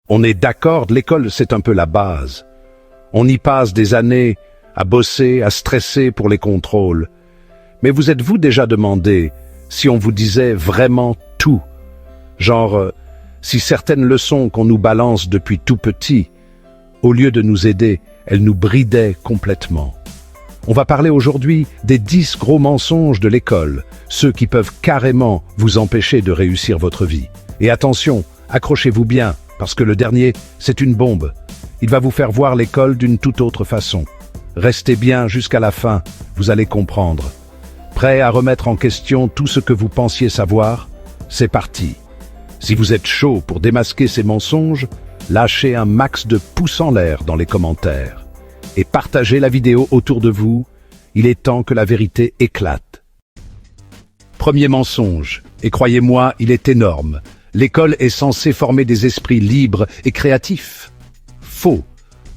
On est d'accord, l'école c'est un peu la base. On y passe des années à bosser, à stresser pour les contrôles. Mais vous êtes-vous déjà demandé si on vous disait vraiment tout? Genre, si certaines leçons qu'on nous balance depuis tout petit, au lieu de nous aider, elles nous bridaient complètement. On va parler aujourd'hui des 10 gros mensonges de l'école, ceux qui peuvent carrément vous empêcher de réussir votre vie. Et attention, accrochez-vous bien, parce que le dernier, c'est une bombe. Il va vous faire voir l'école d'une toute autre façon. Restez bien jusqu'à la fin, vous allez comprendre. Prêt à remettre en question tout ce que vous pensiez savoir? C'est parti. Si vous êtes chaud pour démasquer ces mensonges, lâchez un max de pouces en l'air dans les commentaires. Et partagez la vidéo autour de vous, il est temps que la vérité éclate. Premier mensonge, et croyez-moi, il est énorme. L'école est censée former des esprits libres et créatifs. Faux.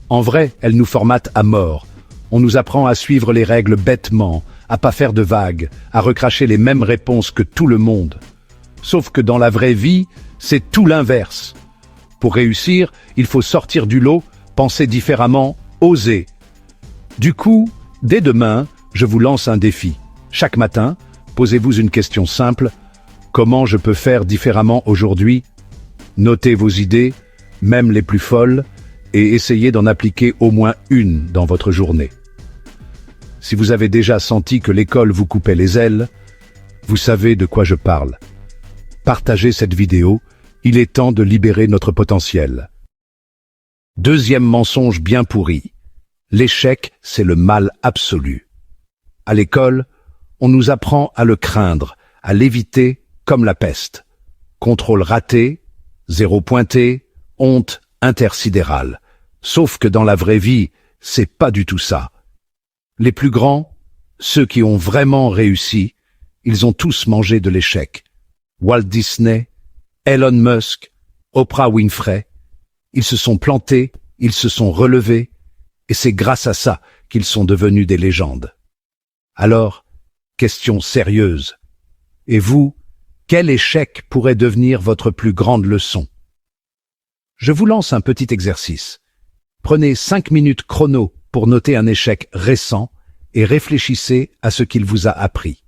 En vrai, elle nous formate à mort. On nous apprend à suivre les règles bêtement, à pas faire de vagues, à recracher les mêmes réponses que tout le monde. Sauf que dans la vraie vie, c'est tout l'inverse. Pour réussir, il faut sortir du lot, penser différemment, oser. Du coup, dès demain, je vous lance un défi. Chaque matin, posez-vous une question simple. Comment je peux faire différemment aujourd'hui? Notez vos idées, même les plus folles, et essayez d'en appliquer au moins une dans votre journée. Si vous avez déjà senti que l'école vous coupait les ailes, vous savez de quoi je parle. Partagez cette vidéo, il est temps de libérer notre potentiel. Deuxième mensonge bien pourri. L'échec, c'est le mal absolu. À l'école, on nous apprend à le craindre, à l'éviter comme la peste. Contrôle raté, 0 pointé, honte intersidérale. Sauf que dans la vraie vie, c'est pas du tout ça. Les plus grands, ceux qui ont vraiment réussi, ils ont tous mangé de l'échec. Walt Disney, Elon Musk, Oprah Winfrey, ils se sont plantés, ils se sont relevés, et c'est grâce à ça qu'ils sont devenus des légendes. Alors, question sérieuse. Et vous, quel échec pourrait devenir votre plus grande leçon? Je vous lance un petit exercice. Prenez 5 minutes chrono pour noter un échec récent et réfléchissez à ce qu'il vous a appris.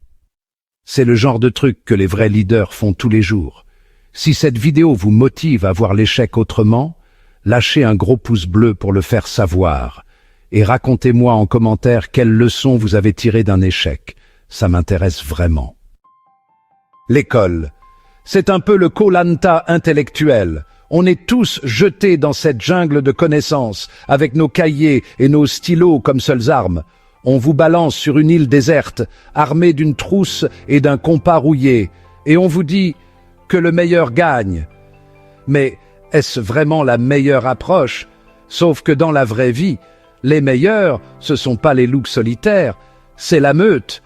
C'est le genre de truc que les vrais leaders font tous les jours. Si cette vidéo vous motive à voir l'échec autrement, lâchez un gros pouce bleu pour le faire savoir. Et racontez-moi en commentaire quelle leçon vous avez tirée d'un échec. Ça m'intéresse vraiment. L'école. C'est un peu le koh-lanta intellectuel. On est tous jetés dans cette jungle de connaissances, avec nos cahiers et nos stylos comme seules armes. On vous balance sur une île déserte, armé d'une trousse et d'un compas rouillé, et on vous dit que le meilleur gagne. Mais est-ce vraiment la meilleure approche? Sauf que dans la vraie vie, les meilleurs, ce sont pas les loups solitaires, c'est la meute.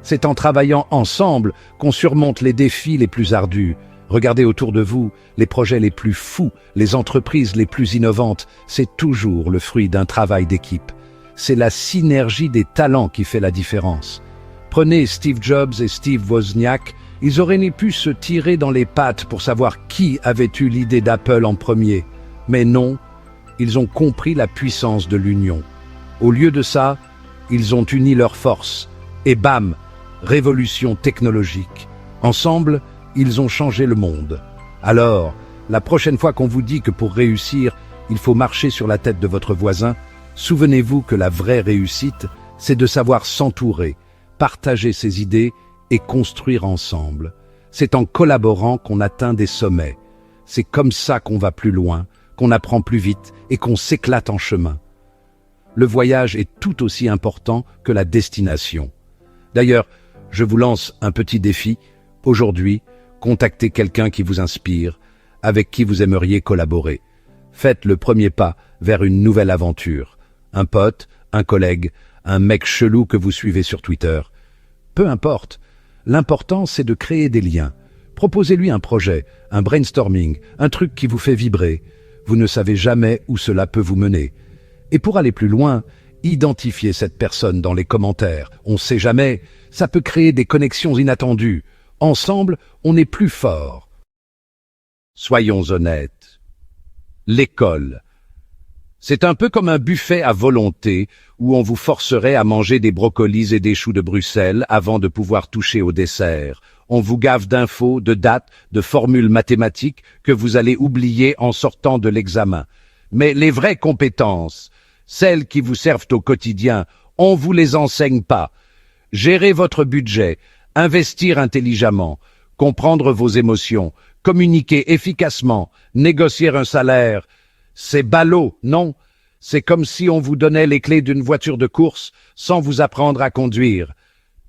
C'est en travaillant ensemble qu'on surmonte les défis les plus ardus. Regardez autour de vous, les projets les plus fous, les entreprises les plus innovantes, c'est toujours le fruit d'un travail d'équipe. C'est la synergie des talents qui fait la différence. Prenez Steve Jobs et Steve Wozniak, ils auraient ni pu se tirer dans les pattes pour savoir qui avait eu l'idée d'Apple en premier. Mais non, ils ont compris la puissance de l'union. Au lieu de ça, ils ont uni leurs forces. Et bam, révolution technologique. Ensemble, ils ont changé le monde. Alors, la prochaine fois qu'on vous dit que pour réussir, il faut marcher sur la tête de votre voisin, souvenez-vous que la vraie réussite, c'est de savoir s'entourer, partager ses idées et construire ensemble. C'est en collaborant qu'on atteint des sommets. C'est comme ça qu'on va plus loin, qu'on apprend plus vite et qu'on s'éclate en chemin. Le voyage est tout aussi important que la destination. D'ailleurs, je vous lance un petit défi. Aujourd'hui, contactez quelqu'un qui vous inspire, avec qui vous aimeriez collaborer. Faites le premier pas vers une nouvelle aventure. Un pote, un collègue, un mec chelou que vous suivez sur Twitter. Peu importe. L'important, c'est de créer des liens. Proposez-lui un projet, un brainstorming, un truc qui vous fait vibrer. Vous ne savez jamais où cela peut vous mener. Et pour aller plus loin, identifiez cette personne dans les commentaires. On ne sait jamais, ça peut créer des connexions inattendues. Ensemble, on est plus fort. Soyons honnêtes. l'école. C'est un peu comme un buffet à volonté où on vous forcerait à manger des brocolis et des choux de Bruxelles avant de pouvoir toucher au dessert. On vous gave d'infos, de dates, de formules mathématiques que vous allez oublier en sortant de l'examen. Mais les vraies compétences, celles qui vous servent au quotidien, on vous les enseigne pas. Gérer votre budget, investir intelligemment, comprendre vos émotions, communiquer efficacement, négocier un salaire, c'est ballot, non? C'est comme si on vous donnait les clés d'une voiture de course sans vous apprendre à conduire.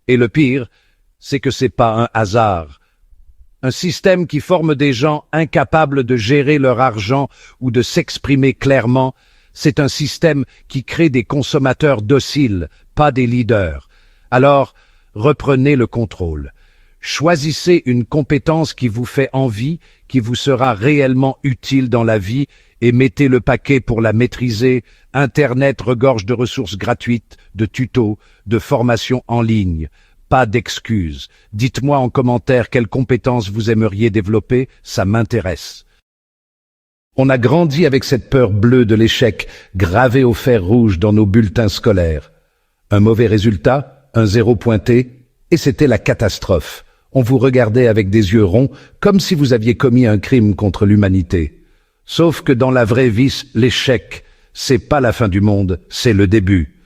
Et le pire, c'est que c'est pas un hasard. Un système qui forme des gens incapables de gérer leur argent ou de s'exprimer clairement, c'est un système qui crée des consommateurs dociles, pas des leaders. Alors, reprenez le contrôle. Choisissez une compétence qui vous fait envie, qui vous sera réellement utile dans la vie, et mettez le paquet pour la maîtriser. Internet regorge de ressources gratuites, de tutos, de formations en ligne. Pas d'excuses. Dites-moi en commentaire quelles compétences vous aimeriez développer, ça m'intéresse. On a grandi avec cette peur bleue de l'échec gravée au fer rouge dans nos bulletins scolaires. Un mauvais résultat, un 0 pointé, et c'était la catastrophe. On vous regardait avec des yeux ronds, comme si vous aviez commis un crime contre l'humanité. Sauf que dans la vraie vie, l'échec, c'est pas la fin du monde, c'est le début.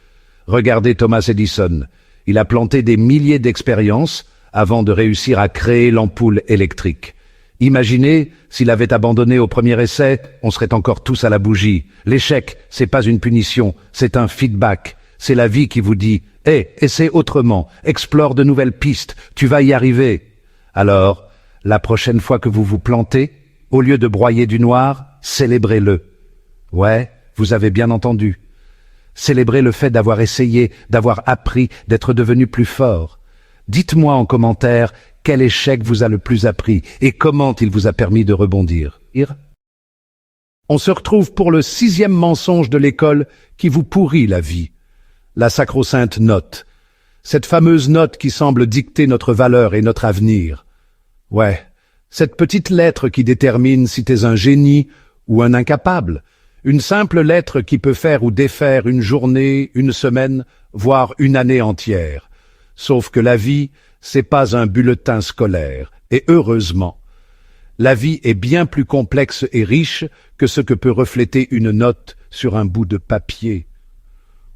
Regardez Thomas Edison. Il a planté des milliers d'expériences avant de réussir à créer l'ampoule électrique. Imaginez, s'il avait abandonné au premier essai, on serait encore tous à la bougie. L'échec, c'est pas une punition, c'est un feedback. C'est la vie qui vous dit « essaie autrement, explore de nouvelles pistes, tu vas y arriver ». Alors, la prochaine fois que vous vous plantez, au lieu de broyer du noir, célébrez-le. Ouais, vous avez bien entendu. Célébrez le fait d'avoir essayé, d'avoir appris, d'être devenu plus fort. Dites-moi en commentaire quel échec vous a le plus appris et comment il vous a permis de rebondir. On se retrouve pour le 6e mensonge de l'école qui vous pourrit la vie. La sacro-sainte note. Cette fameuse note qui semble dicter notre valeur et notre avenir. Ouais, cette petite lettre qui détermine si t'es un génie ou un incapable. Une simple lettre qui peut faire ou défaire une journée, une semaine, voire une année entière. Sauf que la vie, c'est pas un bulletin scolaire, et heureusement. La vie est bien plus complexe et riche que ce que peut refléter une note sur un bout de papier.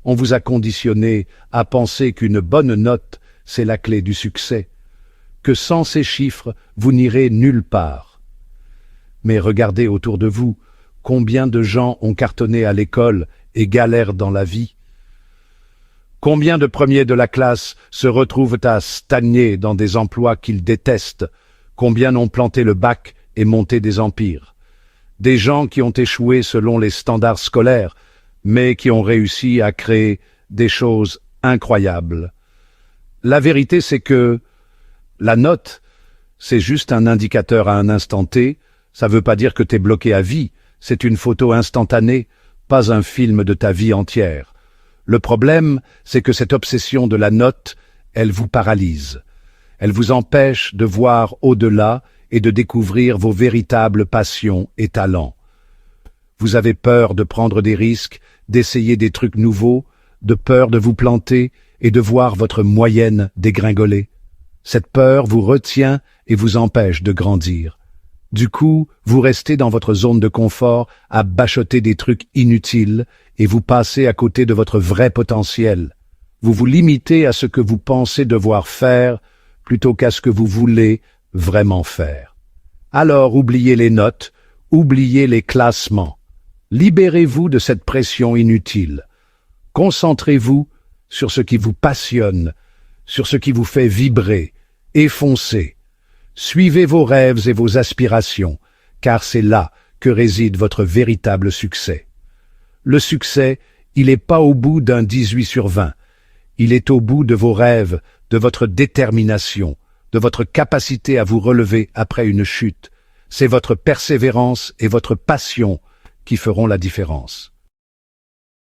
On vous a conditionné à penser qu'une bonne note, c'est la clé du succès, que sans ces chiffres, vous n'irez nulle part. Mais regardez autour de vous, combien de gens ont cartonné à l'école et galèrent dans la vie? Combien de premiers de la classe se retrouvent à stagner dans des emplois qu'ils détestent? Combien n'ont planté le bac et monté des empires? Des gens qui ont échoué selon les standards scolaires, mais qui ont réussi à créer des choses incroyables. La vérité, c'est que la note, c'est juste un indicateur à un instant T. Ça veut pas dire que t'es bloqué à vie. C'est une photo instantanée, pas un film de ta vie entière. Le problème, c'est que cette obsession de la note, elle vous paralyse. Elle vous empêche de voir au-delà et de découvrir vos véritables passions et talents. Vous avez peur de prendre des risques, d'essayer des trucs nouveaux, de peur de vous planter et de voir votre moyenne dégringoler. Cette peur vous retient et vous empêche de grandir. Du coup, vous restez dans votre zone de confort à bachoter des trucs inutiles et vous passez à côté de votre vrai potentiel. Vous vous limitez à ce que vous pensez devoir faire plutôt qu'à ce que vous voulez vraiment faire. Alors oubliez les notes, oubliez les classements. Libérez-vous de cette pression inutile. Concentrez-vous sur ce qui vous passionne, sur ce qui vous fait vibrer et foncer. Suivez vos rêves et vos aspirations, car c'est là que réside votre véritable succès. Le succès, il n'est pas au bout d'un 18 sur 20. Il est au bout de vos rêves, de votre détermination, de votre capacité à vous relever après une chute. C'est votre persévérance et votre passion qui feront la différence.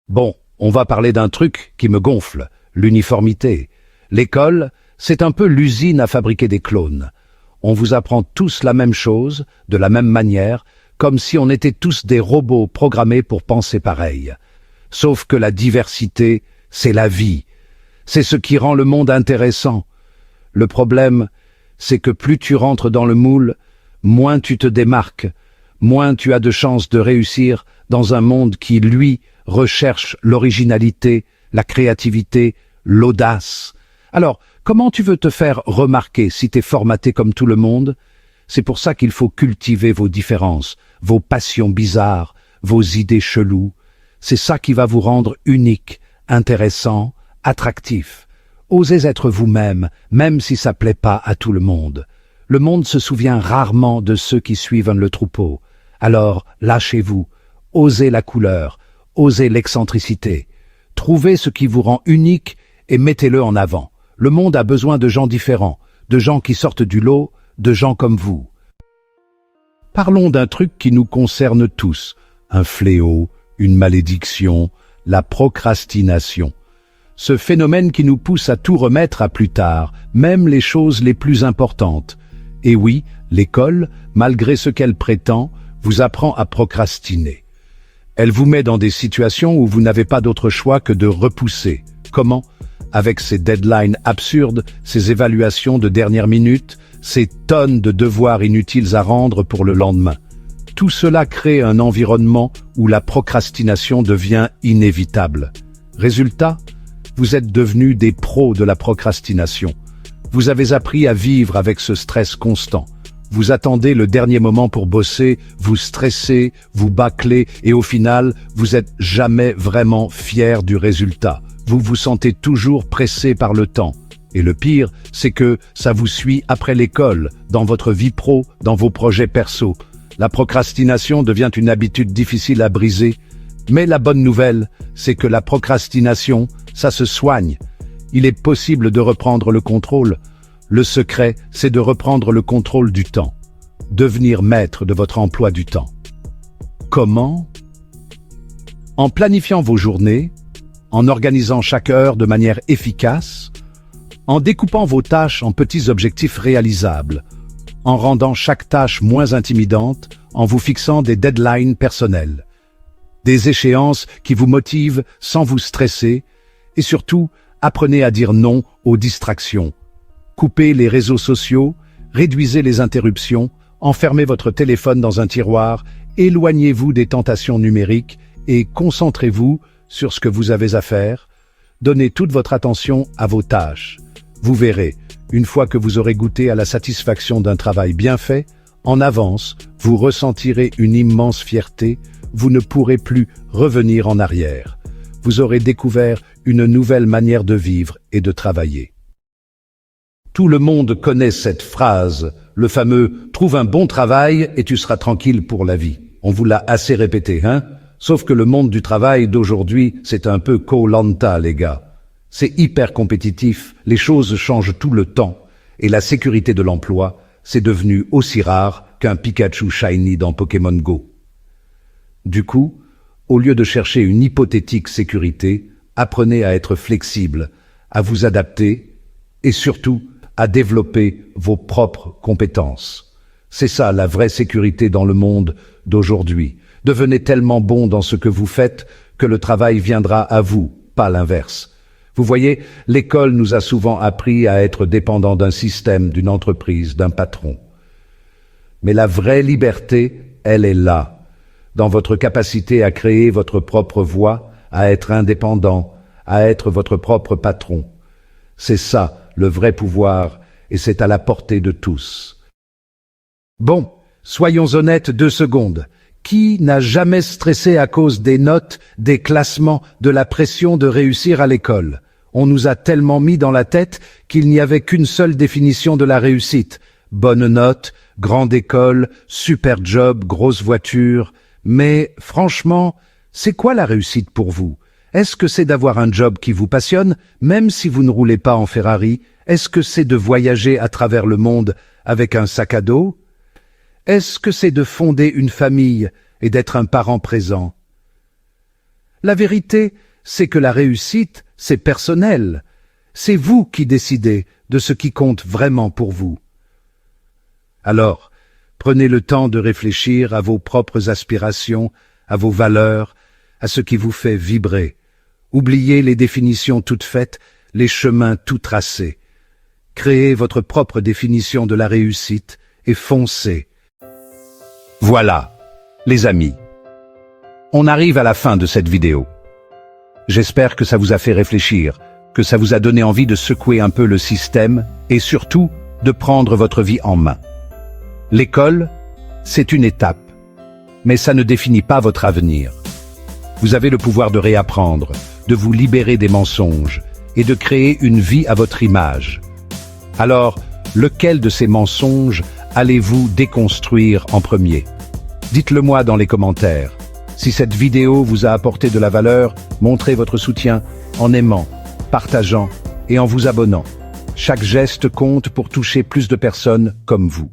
Bon, on va parler d'un truc qui me gonfle, l'uniformité. L'école, c'est un peu l'usine à fabriquer des clones. On vous apprend tous la même chose, de la même manière, comme si on était tous des robots programmés pour penser pareil. Sauf que la diversité, c'est la vie. C'est ce qui rend le monde intéressant. Le problème, c'est que plus tu rentres dans le moule, moins tu te démarques, moins tu as de chances de réussir dans un monde qui, lui, recherche l'originalité, la créativité, l'audace. Alors, comment tu veux te faire remarquer si t'es formaté comme tout le monde? C'est pour ça qu'il faut cultiver vos différences, vos passions bizarres, vos idées cheloues. C'est ça qui va vous rendre unique, intéressant, attractif. Osez être vous-même, même si ça plaît pas à tout le monde. Le monde se souvient rarement de ceux qui suivent le troupeau. Alors, lâchez-vous, osez la couleur, osez l'excentricité. Trouvez ce qui vous rend unique et mettez-le en avant. Le monde a besoin de gens différents, de gens qui sortent du lot, de gens comme vous. Parlons d'un truc qui nous concerne tous, un fléau, une malédiction, la procrastination. Ce phénomène qui nous pousse à tout remettre à plus tard, même les choses les plus importantes. Et oui, l'école, malgré ce qu'elle prétend, vous apprend à procrastiner. Elle vous met dans des situations où vous n'avez pas d'autre choix que de repousser. Comment? Avec ces deadlines absurdes, ces évaluations de dernière minute, ces tonnes de devoirs inutiles à rendre pour le lendemain. Tout cela crée un environnement où la procrastination devient inévitable. Résultat, vous êtes devenus des pros de la procrastination. Vous avez appris à vivre avec ce stress constant. Vous attendez le dernier moment pour bosser, vous stressez, vous bâclez et au final, vous n'êtes jamais vraiment fier du résultat. Vous vous sentez toujours pressé par le temps. Et le pire, c'est que ça vous suit après l'école, dans votre vie pro, dans vos projets perso. La procrastination devient une habitude difficile à briser. Mais la bonne nouvelle, c'est que la procrastination, ça se soigne. Il est possible de reprendre le contrôle. Le secret, c'est de reprendre le contrôle du temps. Devenir maître de votre emploi du temps. Comment? En planifiant vos journées, en organisant chaque heure de manière efficace, en découpant vos tâches en petits objectifs réalisables, en rendant chaque tâche moins intimidante, en vous fixant des deadlines personnels, des échéances qui vous motivent sans vous stresser, et surtout, apprenez à dire non aux distractions. Coupez les réseaux sociaux, réduisez les interruptions, enfermez votre téléphone dans un tiroir, éloignez-vous des tentations numériques et concentrez-vous sur ce que vous avez à faire. Donnez toute votre attention à vos tâches. Vous verrez, une fois que vous aurez goûté à la satisfaction d'un travail bien fait, en avance, vous ressentirez une immense fierté, vous ne pourrez plus revenir en arrière. Vous aurez découvert une nouvelle manière de vivre et de travailler. Tout le monde connaît cette phrase, le fameux « trouve un bon travail et tu seras tranquille pour la vie ». On vous l'a assez répété, hein? Sauf que le monde du travail d'aujourd'hui, c'est un peu koh-lanta, les gars. C'est hyper compétitif, les choses changent tout le temps, et la sécurité de l'emploi, c'est devenu aussi rare qu'un Pikachu shiny dans Pokémon Go. Du coup, au lieu de chercher une hypothétique sécurité, apprenez à être flexible, à vous adapter, et surtout, à développer vos propres compétences. C'est ça la vraie sécurité dans le monde d'aujourd'hui. Devenez tellement bon dans ce que vous faites que le travail viendra à vous, pas l'inverse. Vous voyez, l'école nous a souvent appris à être dépendants d'un système, d'une entreprise, d'un patron. Mais la vraie liberté, elle est là, dans votre capacité à créer votre propre voie, à être indépendant, à être votre propre patron. C'est ça, le vrai pouvoir, et c'est à la portée de tous. Bon, soyons honnêtes 2 secondes. Qui n'a jamais stressé à cause des notes, des classements, de la pression de réussir à l'école? On nous a tellement mis dans la tête qu'il n'y avait qu'une seule définition de la réussite. Bonne note, grande école, super job, grosse voiture. Mais franchement, c'est quoi la réussite pour vous? Est-ce que c'est d'avoir un job qui vous passionne, même si vous ne roulez pas en Ferrari? Est-ce que c'est de voyager à travers le monde avec un sac à dos? Est-ce que c'est de fonder une famille et d'être un parent présent? La vérité, c'est que la réussite, c'est personnel. C'est vous qui décidez de ce qui compte vraiment pour vous. Alors, Prenez le temps de réfléchir à vos propres aspirations, à vos valeurs, à ce qui vous fait vibrer. Oubliez les définitions toutes faites, les chemins tout tracés. Créez votre propre définition de la réussite et foncez. Voilà, les amis. On arrive à la fin de cette vidéo. J'espère que ça vous a fait réfléchir, que ça vous a donné envie de secouer un peu le système et surtout de prendre votre vie en main. L'école, c'est une étape, mais ça ne définit pas votre avenir. Vous avez le pouvoir de réapprendre, de vous libérer des mensonges et de créer une vie à votre image. Alors, lequel de ces mensonges allez-vous déconstruire en premier? Dites-le moi dans les commentaires. Si cette vidéo vous a apporté de la valeur, montrez votre soutien en aimant, partageant et en vous abonnant. Chaque geste compte pour toucher plus de personnes comme vous.